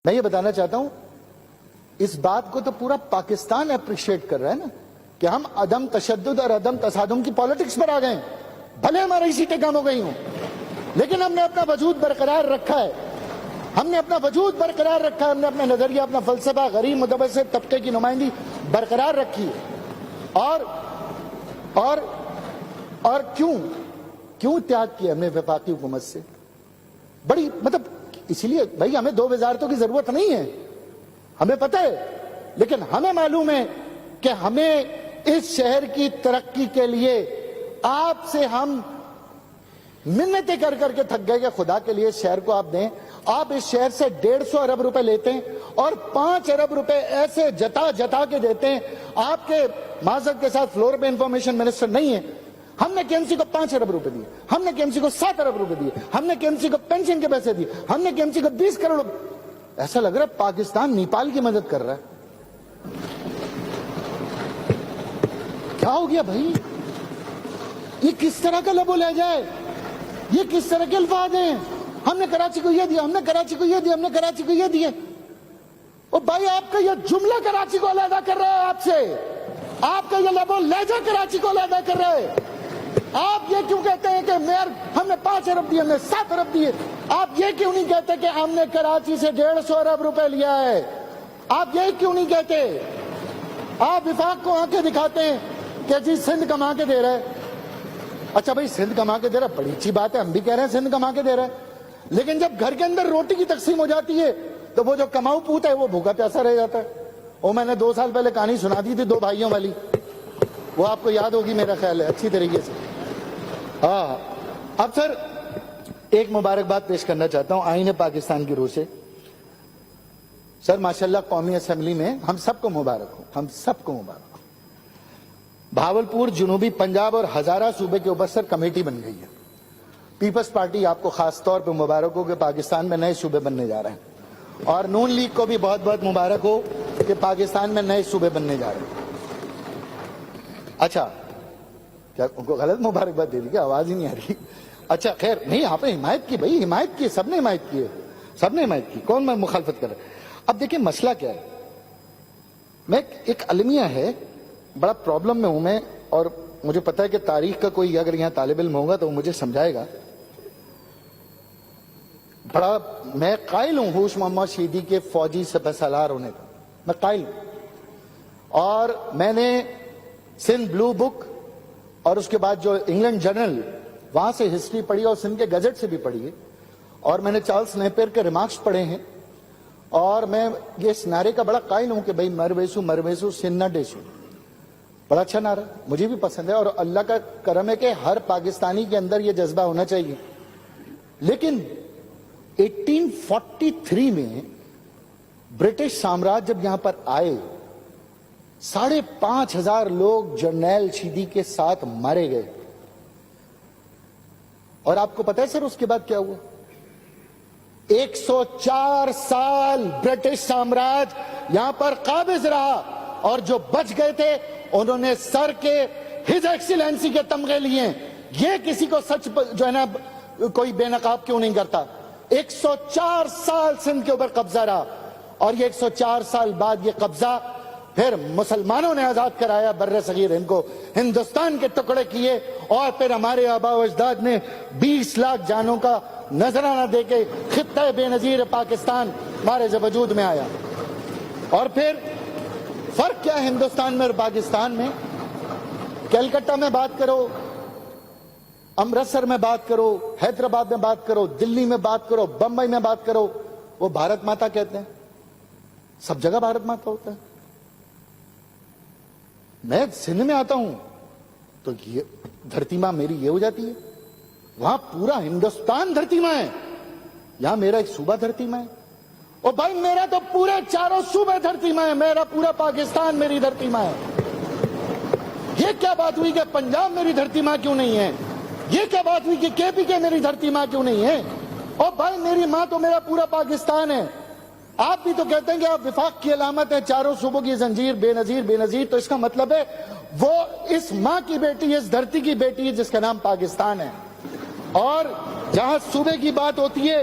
میں یہ بتانا چاہتا ہوں اس بات کو تو پورا پاکستان اپریشیٹ کر رہا ہے نا کہ ہم عدم تشدد اور عدم تصادم کی پالیٹکس پر آ گئے ہیں، بھلے ہماری سیٹیں کم ہو گئی ہوں لیکن ہم نے اپنا وجود برقرار رکھا ہے، ہم نے اپنا وجود برقرار رکھا ہے، ہم نے اپنا نظریہ، اپنا فلسفہ، غریب متوسط طبقے کی نمائندگی برقرار رکھی ہے۔ اور کیوں اتحاد کیا ہم نے وفاقی حکومت سے؟ بڑی اس لیے بھائی ہمیں دو وزارتوں کی ضرورت نہیں ہے، ہمیں پتہ ہے، لیکن ہمیں معلوم ہے کہ ہمیں اس شہر کی ترقی کے لیے آپ سے ہم منتیں کر کر کے تھک گئے کہ خدا کے لیے اس شہر کو آپ دیں۔ آپ اس شہر سے 150 ارب روپے لیتے ہیں اور 5 ارب روپے ایسے جتا کے دیتے ہیں۔ آپ کے معذرت کے ساتھ فلور پہ انفارمیشن منسٹر نہیں ہے، ہم نے KMC کو 5 ارب روپے دیے، ہم نے KMC کو 7 ارب روپے دیے، ہم نے KMC کو پینشن کے پیسے دیے، ہم نے KMC کو 20 کروڑ۔ ایسا لگ رہا ہے پاکستان نیپال کی مدد کر رہا ہے۔ کیا ہو گیا بھائی؟ یہ کس طرح کا لب و لہجہ ہے؟ یہ کس طرح کے الفاظ ہیں؟ ہم نے کراچی کو یہ دیا، ہم نے کراچی کو یہ دیا، ہم نے کراچی کو یہ دیا۔ اور بھائی آپ کا یہ جملہ کراچی کو علیحدہ کر رہا ہے آپ سے، آپ کا یہ لب و لہجہ کراچی کو علیحدہ کر رہا ہے۔ آپ یہ کیوں کہتے ہیں کہ میئر ہم نے 5 ارب دیے، ہم نے 7 ارب دیے؟ آپ یہ کیوں نہیں کہتے کہ ہم نے کراچی سے 150 ارب روپے لیا ہے؟ آپ یہ کیوں نہیں کہتے؟ آپ وفاق کو آنکھیں دکھاتے ہیں کہ جی سندھ کما کے دے رہا ہے۔ اچھا بھائی سندھ کما کے دے رہا ہے، بڑی اچھی بات ہے، ہم بھی کہہ رہے ہیں سندھ کما کے دے رہا ہے، لیکن جب گھر کے اندر روٹی کی تقسیم ہو جاتی ہے تو وہ جو کماؤ پوت ہے وہ بھوکا پیاسا رہ جاتا ہے۔ وہ میں نے 2 سال پہلے کہانی سنا دی تھی 2 بھائیوں والی، وہ آپ کو یاد ہوگی میرا خیال ہے اچھی طریقے سے۔ ہاں اب سر ایک مبارکباد پیش کرنا چاہتا ہوں آئین پاکستان کی روح سے۔ سر ماشاءاللہ قومی اسمبلی میں ہم سب کو مبارک ہو، ہم سب کو مبارک ہو۔ بھاولپور، جنوبی پنجاب اور ہزارہ صوبے کے اوپر سر کمیٹی بن گئی ہے۔ پیپلز پارٹی آپ کو خاص طور پہ مبارک ہو کہ پاکستان میں نئے صوبے بننے جا رہے ہیں، اور نون لیگ کو بھی بہت بہت مبارک ہو کہ پاکستان میں نئے صوبے بننے جا رہے ہیں۔ اچھا کیا ان کو غلط مبارکباد دے دی؟ کیا آواز ہی نہیں آ رہی؟ اچھا خیر نہیں، آپ نے حمایت کی بھائی، حمایت کی، سب نے حمایت کی ہے، سب نے حمایت کی، کون میں مخالفت کر رہا ہے؟ اب دیکھیں مسئلہ کیا ہے، میں ایک المیہ ہے، بڑا پرابلم میں ہوں میں، اور مجھے پتا ہے کہ تاریخ کا کوئی اگر یہاں طالب علم ہوگا تو وہ مجھے سمجھائے گا۔ بڑا میں قائل ہوں ہوش محمد شہیدی کے فوجی سپہ سالار ہونے کا، میں قائل ہوں، اور میں نے سندھ بلو بک اور اس کے بعد جو انگلینڈ جرنل وہاں سے ہسٹری پڑھی اور سندھ کے گزٹ سے بھی پڑھی ہے، اور میں نے چارلس نیپیر کے ریمارکس پڑھے ہیں، اور میں یہ اس نعرے کا بڑا قائل ہوں کہ بھائی مرویسو سندھ نہ ڈیسو، بڑا اچھا نعرہ مجھے بھی پسند ہے، اور اللہ کا کرم ہے کہ ہر پاکستانی کے اندر یہ جذبہ ہونا چاہیے۔ لیکن 1843 میں برٹش سامراج جب یہاں پر آئے 5,500 لوگ جرنیل شیدی کے ساتھ مارے گئے، اور آپ کو پتا ہے سر اس کے بعد کیا ہوا؟ 104 سال برٹش سامراج یہاں پر قابض رہا، اور جو بچ گئے تھے انہوں نے سر کے ہز ایکسیلنسی کے تمغے لیے۔ یہ کسی کو سچ جو ہے نا کوئی بے نقاب کیوں نہیں کرتا؟ 104 سال سندھ کے اوپر قبضہ رہا، اور یہ 104 سال بعد یہ قبضہ پھر مسلمانوں نے آزاد کرایا بر صغیر ہند کو، ہندوستان کے ٹکڑے کیے، اور پھر ہمارے آباء و اجداد نے 20 لاکھ جانوں کا نذرانہ دے کے خطہ بے نظیر پاکستان ہمارے وجود میں آیا۔ اور پھر فرق کیا ہے ہندوستان میں اور پاکستان میں؟ کلکتہ میں بات کرو، امرتسر میں بات کرو، حیدرآباد میں بات کرو، دلی میں بات کرو، بمبئی میں بات کرو، وہ بھارت ماتا کہتے ہیں، سب جگہ بھارت ماتا ہوتا ہے۔ میں سندھ میں آتا ہوں تو یہ دھرتی ماں میری یہ ہو جاتی ہے، وہاں پورا ہندوستان دھرتی ماں ہے، یہاں میرا ایک صوبہ دھرتی ماں ہے۔ اور بھائی میرا تو پورے 4 صوبے دھرتی ماں ہے، میرا پورا پاکستان میری دھرتی ماں ہے۔ یہ کیا بات ہوئی کہ پنجاب میری دھرتی ماں کیوں نہیں ہے؟ یہ کیا بات ہوئی کہ KPK میری دھرتی ماں کیوں نہیں ہے؟ اور بھائی میری ماں تو میرا پورا پاکستان ہے۔ آپ بھی تو کہتے ہیں کہ آپ وفاق کی علامت ہے 4 صوبوں کی زنجیر، بے نظیر، تو اس کا مطلب ہے وہ اس ماں کی بیٹی، اس دھرتی کی بیٹی ہے جس کا نام پاکستان ہے۔ اور جہاں صوبے کی بات ہوتی ہے